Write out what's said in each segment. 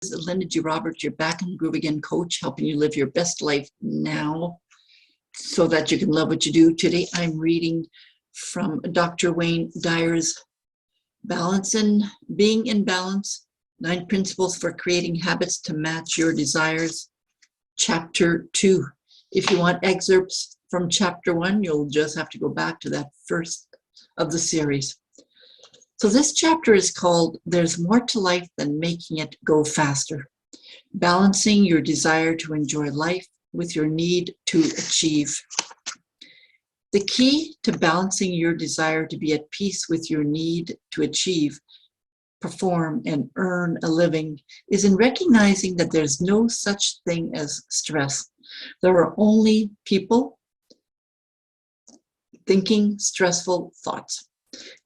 This is Linda G. Roberts, your Back in the Groove Again coach, helping you live your best life now so that you can love what you do. Today I'm reading from Dr. W Dyer's Being in Balance, 9 Principles for Creating Habits to Match Your Desires, Chapter 2. If you want excerpts from Chapter 1, you'll just have to go back to that first of the series. So this chapter is called There's More to Life Than Making It Go Faster, Balancing Your Desire to Enjoy Life with Your Need to Achieve. The key to balancing your desire to be at peace with your need to achieve, perform, and earn a living is in recognizing that there's no such thing as stress. There are only people thinking stressful thoughts.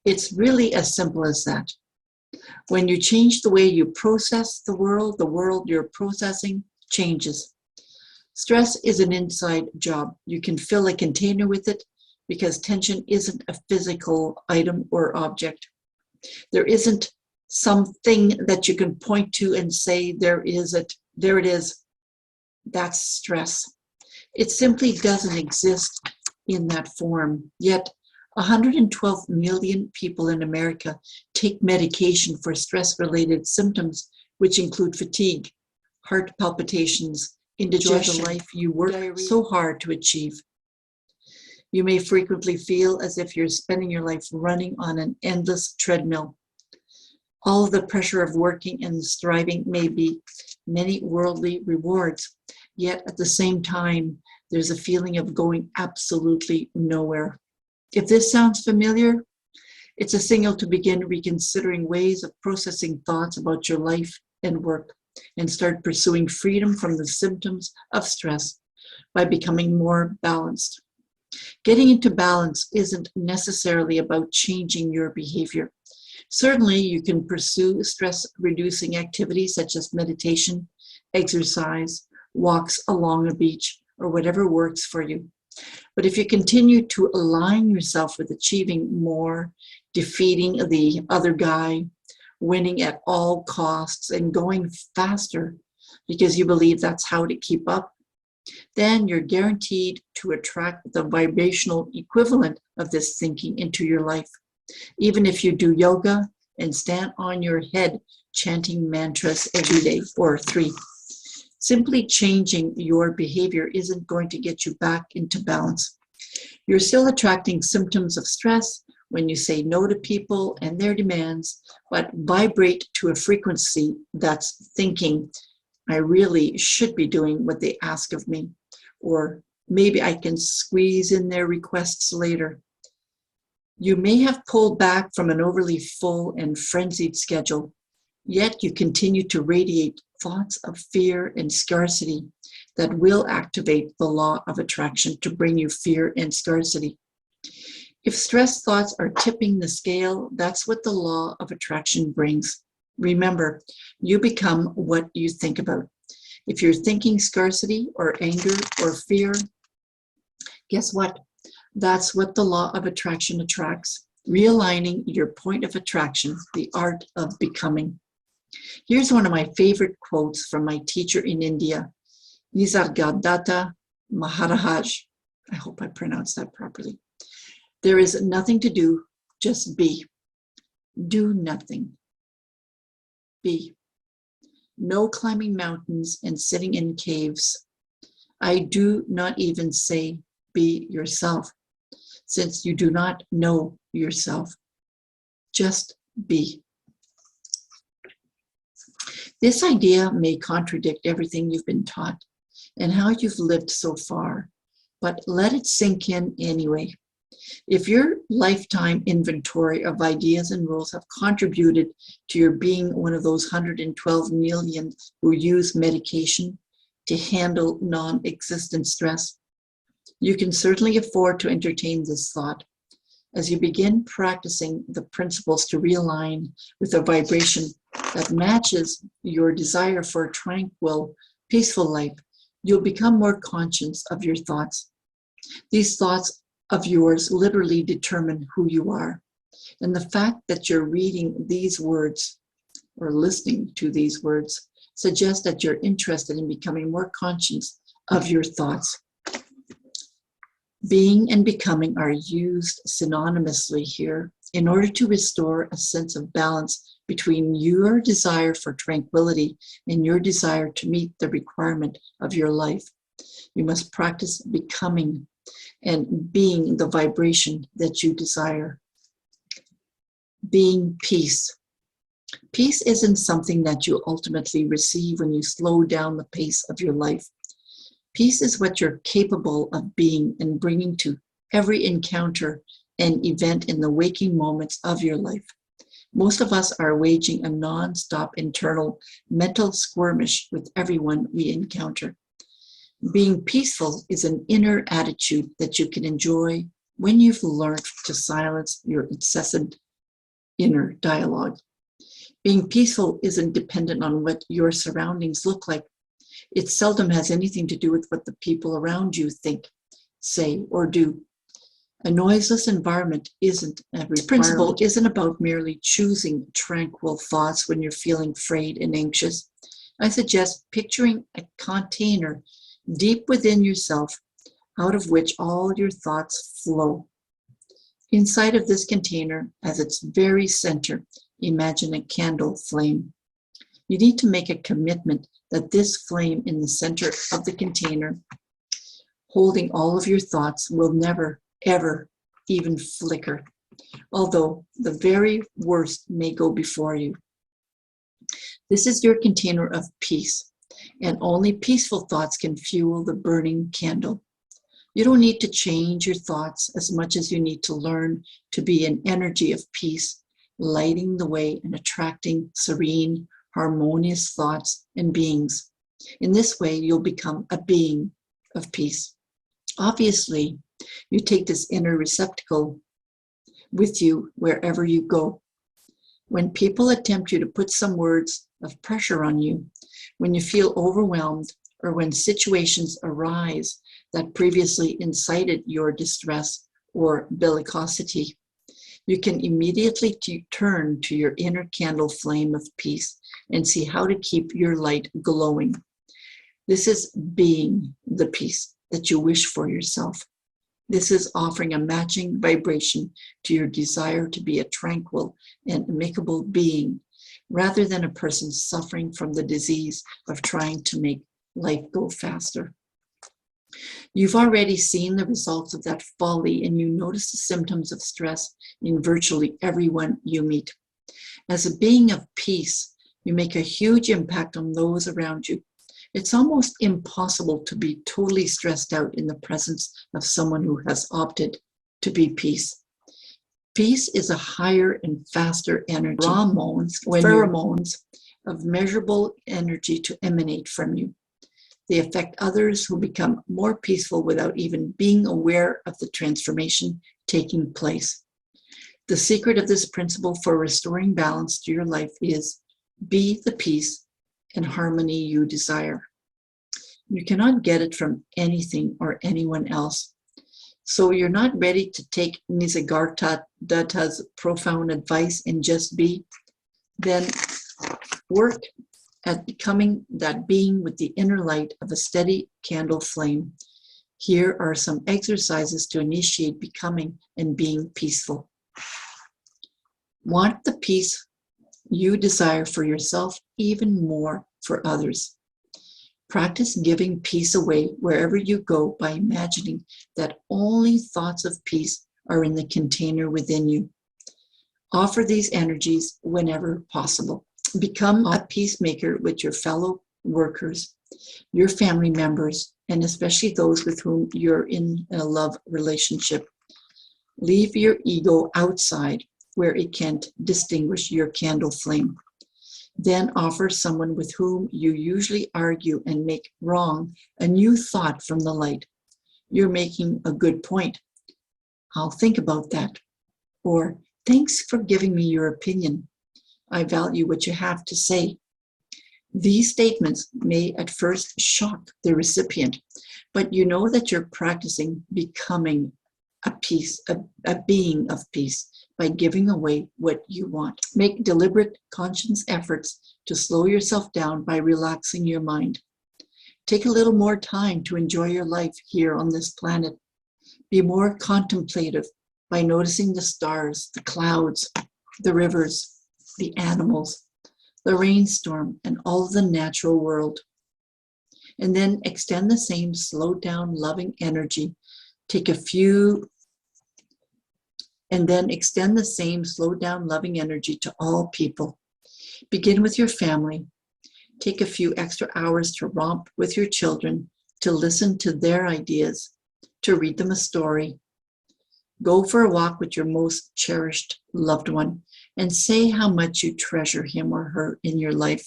It's really as simple as that. When you change the way you process the world you're processing changes. Stress is an inside job. You can fill a container with it because tension isn't a physical item or object. There isn't something that you can point to and say, there it is. That's stress. It simply doesn't exist in that form. Yet 112 million people in America take medication for stress-related symptoms, which include fatigue, heart palpitations, indigestion, the life you work so hard to achieve. You may frequently feel as if you're spending your life running on an endless treadmill. All the pressure of working and striving may be many worldly rewards, yet at the same time, there's a feeling of going absolutely nowhere. If this sounds familiar, it's a signal to begin reconsidering ways of processing thoughts about your life and work and start pursuing freedom from the symptoms of stress by becoming more balanced. Getting into balance isn't necessarily about changing your behavior. Certainly, you can pursue stress-reducing activities such as meditation, exercise, walks along a beach, or whatever works for you. But if you continue to align yourself with achieving more, defeating the other guy, winning at all costs, and going faster because you believe that's how to keep up, then you're guaranteed to attract the vibrational equivalent of this thinking into your life, even if you do yoga and stand on your head chanting mantras every day or 3. Simply changing your behavior isn't going to get you back into balance. You're still attracting symptoms of stress when you say no to people and their demands, but vibrate to a frequency that's thinking, I really should be doing what they ask of me, or maybe I can squeeze in their requests later. You may have pulled back from an overly full and frenzied schedule, yet you continue to radiate thoughts of fear and scarcity that will activate the law of attraction to bring you fear and scarcity. If stress thoughts are tipping the scale, that's what the law of attraction brings. Remember, you become what you think about. If you're thinking scarcity or anger or fear, guess what? That's what the law of attraction attracts. Realigning your point of attraction, the art of becoming. Here's one of my favorite quotes from my teacher in India, Nisargadatta Maharaj. I hope I pronounced that properly. There is nothing to do, just be. Do nothing. Be. No climbing mountains and sitting in caves. I do not even say be yourself, since you do not know yourself. Just be. This idea may contradict everything you've been taught and how you've lived so far, but let it sink in anyway. If your lifetime inventory of ideas and rules have contributed to your being one of those 112 million who use medication to handle non-existent stress, you can certainly afford to entertain this thought. As you begin practicing the principles to realign with a vibration that matches your desire for a tranquil, peaceful life, you'll become more conscious of your thoughts. These thoughts of yours literally determine who you are. And the fact that you're reading these words or listening to these words suggests that you're interested in becoming more conscious of your thoughts. Being and becoming are used synonymously here in order to restore a sense of balance between your desire for tranquility and your desire to meet the requirement of your life. You must practice becoming and being the vibration that you desire. Being peace. Peace isn't something that you ultimately receive when you slow down the pace of your life. Peace is what you're capable of being and bringing to every encounter and event in the waking moments of your life. Most of us are waging a non-stop internal mental skirmish with everyone we encounter. Being peaceful is an inner attitude that you can enjoy when you've learned to silence your incessant inner dialogue. Being peaceful isn't dependent on what your surroundings look like. It seldom has anything to do with what the people around you think, say, or do. A noiseless environment isn't a requirement. This principle isn't about merely choosing tranquil thoughts when you're feeling afraid and anxious. I suggest picturing a container deep within yourself, out of which all your thoughts flow. Inside of this container, at its very center, imagine a candle flame. You need to make a commitment that this flame in the center of the container, holding all of your thoughts, will never, ever even flicker, although the very worst may go before you. This is your container of peace, and only peaceful thoughts can fuel the burning candle. You don't need to change your thoughts as much as you need to learn to be an energy of peace, lighting the way and attracting serene, harmonious thoughts and beings. In this way, you'll become a being of peace. Obviously, you take this inner receptacle with you wherever you go. When people attempt you to put some words of pressure on you, when you feel overwhelmed, or when situations arise that previously incited your distress or bellicosity, you can immediately turn to your inner candle flame of peace and see how to keep your light glowing. This is being the peace that you wish for yourself. This is offering a matching vibration to your desire to be a tranquil and amicable being, rather than a person suffering from the disease of trying to make life go faster. You've already seen the results of that folly, and you notice the symptoms of stress in virtually everyone you meet. As a being of peace, you make a huge impact on those around you. It's almost impossible to be totally stressed out in the presence of someone who has opted to be peace. Peace is a higher and faster energy, pheromones of measurable energy to emanate from you. They affect others who become more peaceful without even being aware of the transformation taking place. The secret of this principle for restoring balance to your life is be the peace and harmony you desire. You cannot get it from anything or anyone else. So you're not ready to take Nisargadatta's profound advice and just be? Then work at becoming that being with the inner light of a steady candle flame. Here are some exercises to initiate becoming and being peaceful. Want the peace you desire for yourself even more for others. Practice giving peace away wherever you go by imagining that only thoughts of peace are in the container within you. Offer these energies whenever possible. Become a peacemaker with your fellow workers, your family members, and especially those with whom you're in a love relationship. Leave your ego outside where it can't distinguish your candle flame. Then offer someone with whom you usually argue and make wrong a new thought from the light. You're making a good point. I'll think about that. Or, thanks for giving me your opinion. I value what you have to say. These statements may at first shock the recipient, but you know that you're practicing becoming a being of peace by giving away what you want. Make deliberate, conscious efforts to slow yourself down by relaxing your mind. Take a little more time to enjoy your life here on this planet. Be more contemplative by noticing the stars, the clouds, the rivers, the animals, the rainstorm, and all of the natural world. And then extend the same slowed down, loving energy. Extend the same slowed down, loving energy to all people. Begin with your family. Take a few extra hours to romp with your children, to listen to their ideas, to read them a story. Go for a walk with your most cherished loved one and say how much you treasure him or her in your life.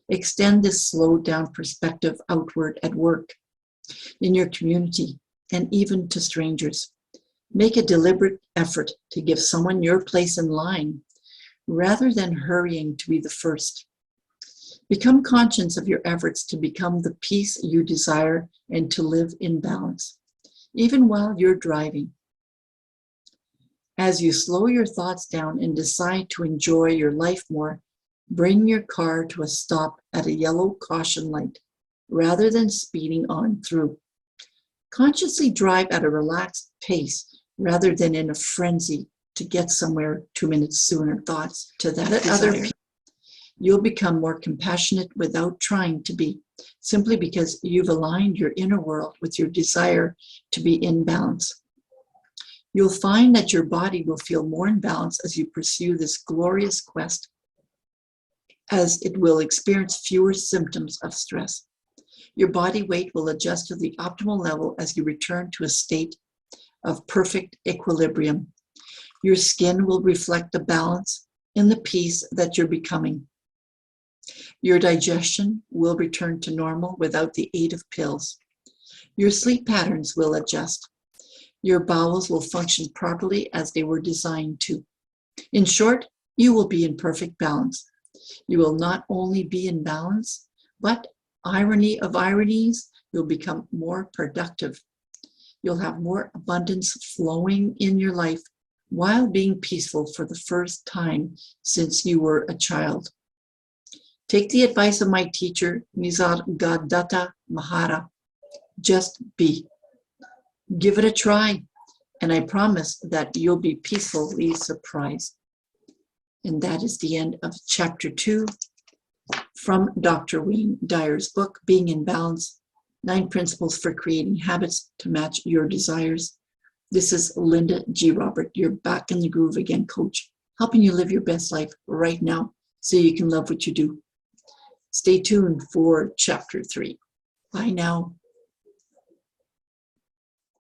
Extend this slowed down perspective outward at work, in your community, and even to strangers. Make a deliberate effort to give someone your place in line rather than hurrying to be the first. Become conscious of your efforts to become the peace you desire and to live in balance, even while you're driving. As you slow your thoughts down and decide to enjoy your life more, bring your car to a stop at a yellow caution light rather than speeding on through. Consciously drive at a relaxed pace rather than in a frenzy to get somewhere 2 minutes sooner. Thoughts to that other people. You'll become more compassionate without trying to be, simply because you've aligned your inner world with your desire to be in balance. You'll find that your body will feel more in balance as you pursue this glorious quest, as it will experience fewer symptoms of stress. Your body weight will adjust to the optimal level as you return to a state of perfect equilibrium. Your skin will reflect the balance and the peace that you're becoming. Your digestion will return to normal without the aid of pills. Your sleep patterns will adjust. Your bowels will function properly as they were designed to. In short, you will be in perfect balance. You will not only be in balance, but, irony of ironies, you'll become more productive. You'll have more abundance flowing in your life while being peaceful for the first time since you were a child. Take the advice of my teacher, Nisargadatta Mahara. Just be. Give it a try, and I promise that you'll be peacefully surprised. And that is the end of chapter 2 from Dr. Wayne Dyer's book, Being in Balance, 9 Principles for Creating Habits to Match Your Desires. This is Linda G. Robert, your back in the groove again coach, helping you live your best life right now so you can love what you do. Stay tuned for chapter 3. Bye now.